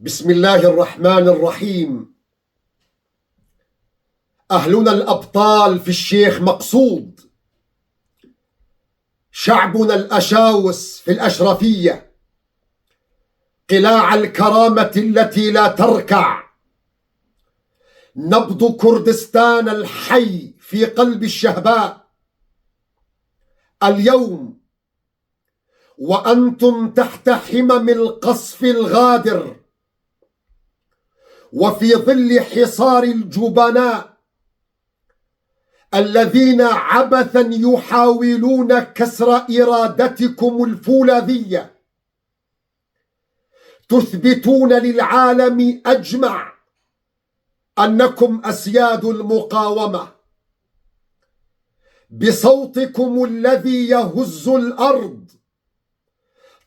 بسم الله الرحمن الرحيم. أهلنا الأبطال في الشيخ مقصود، شعبنا الأشاوس في الأشرفية، قلاع الكرامة التي لا تركع، نبض كردستان الحي في قلب الشهباء. اليوم وأنتم تحت حمم القصف الغادر وفي ظل حصار الجبناء الذين عبثا يحاولون كسر إرادتكم الفولاذية، تثبتون للعالم أجمع أنكم أسياد المقاومة. بصوتكم الذي يهز الأرض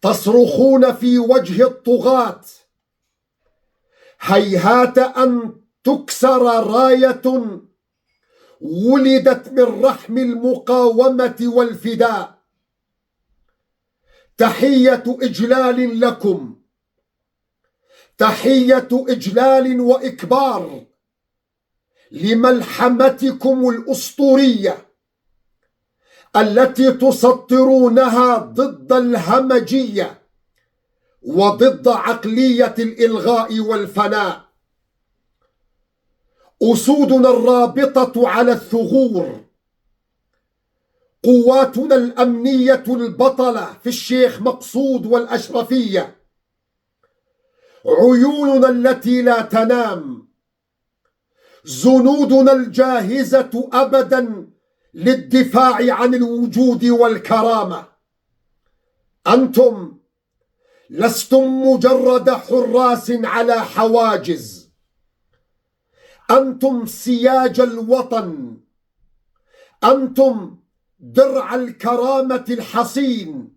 تصرخون في وجه الطغاة: هيهات أن تكسر راية ولدت من رحم المقاومة والفداء. تحية إجلال لكم، تحية إجلال وإكبار لملحمتكم الأسطورية التي تسطرونها ضد الهمجية وضد عقلية الإلغاء والفناء. أسودنا الرابطة على الثغور، قواتنا الأمنية البطلة في الشيخ مقصود والأشرفية، عيوننا التي لا تنام، جنودنا الجاهزة أبدا للدفاع عن الوجود والكرامة. أنتم لستم مجرد حراس على حواجز، أنتم سياج الوطن، أنتم درع الكرامة الحصين،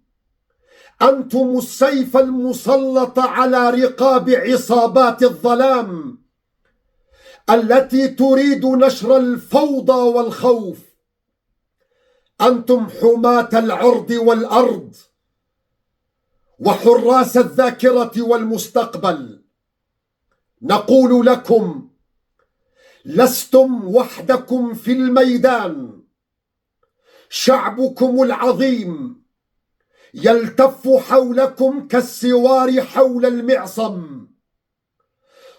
أنتم السيف المسلط على رقاب عصابات الظلام التي تريد نشر الفوضى والخوف. أنتم حماة العرض والأرض وحراس الذاكرة والمستقبل. نقول لكم: لستم وحدكم في الميدان، شعبكم العظيم يلتف حولكم كالسوار حول المعصم.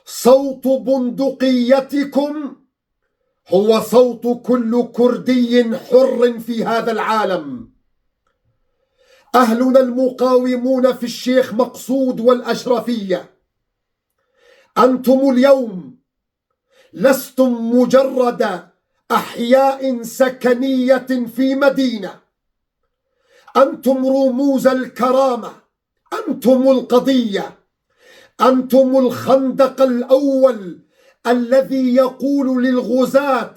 صوت بندقيتكم هو صوت كل كردي حر في هذا العالم. أهلنا المقاومون في الشيخ مقصود والأشرفية، أنتم اليوم لستم مجرد أحياء سكنية في مدينة، أنتم رموز الكرامة، أنتم القضية، أنتم الخندق الأول الذي يقول للغزاة: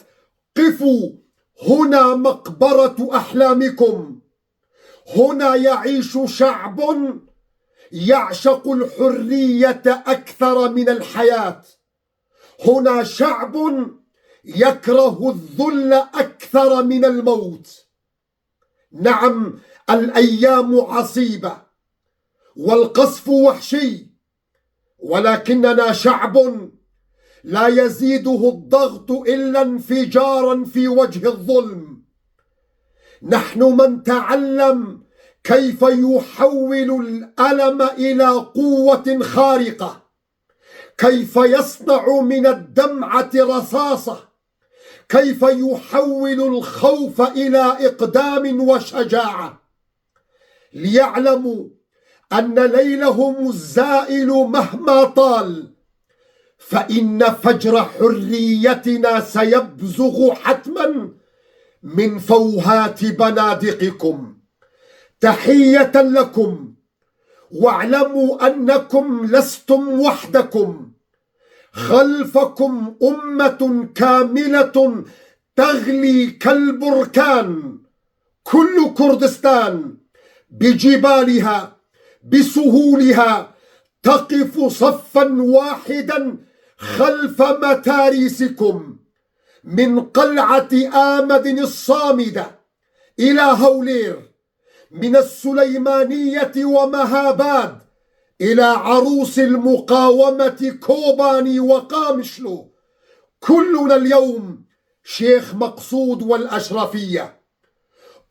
قفوا، هنا مقبرة أحلامكم، هنا يعيش شعب يعشق الحرية أكثر من الحياة، هنا شعب يكره الذل أكثر من الموت. نعم، الأيام عصيبة والقصف وحشي، ولكننا شعب لا يزيده الضغط إلا انفجارا في وجه الظلم. نحن من تعلم كيف يحول الألم إلى قوة خارقة، كيف يصنع من الدمعة رصاصة، كيف يحول الخوف إلى إقدام وشجاعة، ليعلموا أن ليلهم الزائل مهما طال فإن فجر حريتنا سيبزغ حتما من فوهات بنادقكم. تحية لكم، واعلموا أنكم لستم وحدكم، خلفكم أمة كاملة تغلي كالبركان. كل كردستان بجبالها بسهولها تقف صفا واحدا خلف متاريسكم، من قلعة آمد الصامدة إلى هولير، من السليمانية ومهاباد إلى عروس المقاومة كوباني وقامشلو، كلنا اليوم شيخ مقصود والأشرفية.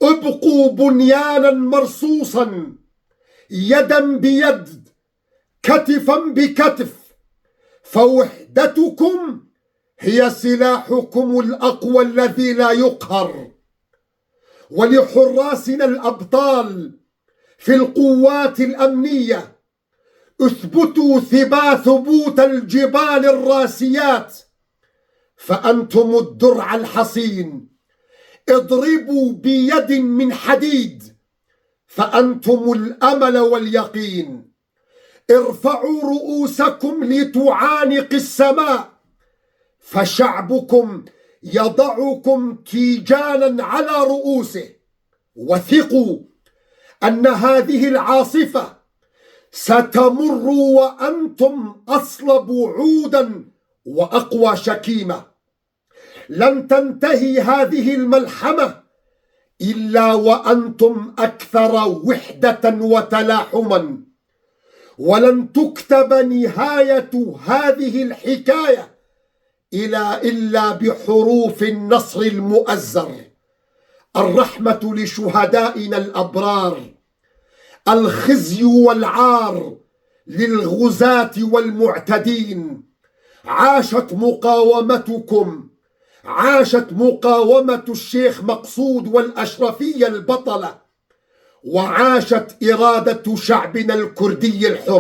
ابقوا بنيانا مرصوصا، يدا بيد، كتفا بكتف، فوحدتكم هي سلاحكم الأقوى الذي لا يقهر. ولحراسنا الأبطال في القوات الأمنية، اثبتوا ثبوت الجبال الراسيات، فأنتم الدرع الحصين. اضربوا بيد من حديد، فأنتم الأمل واليقين. ارفعوا رؤوسكم لتعانق السماء، فشعبكم يضعكم تيجانا على رؤوسه. وثقوا أن هذه العاصفة ستمر وأنتم أصلب عودا وأقوى شكيمة. لن تنتهي هذه الملحمة إلا وأنتم أكثر وحدة وتلاحما، ولن تكتب نهاية هذه الحكاية إلا بحروف النصر المؤزر. الرحمة لشهدائنا الأبرار، الخزي والعار للغزاة والمعتدين. عاشت مقاومتكم، عاشت مقاومة الشيخ مقصود والأشرفية البطلة، وعاشت إرادة شعبنا الكردي الحر.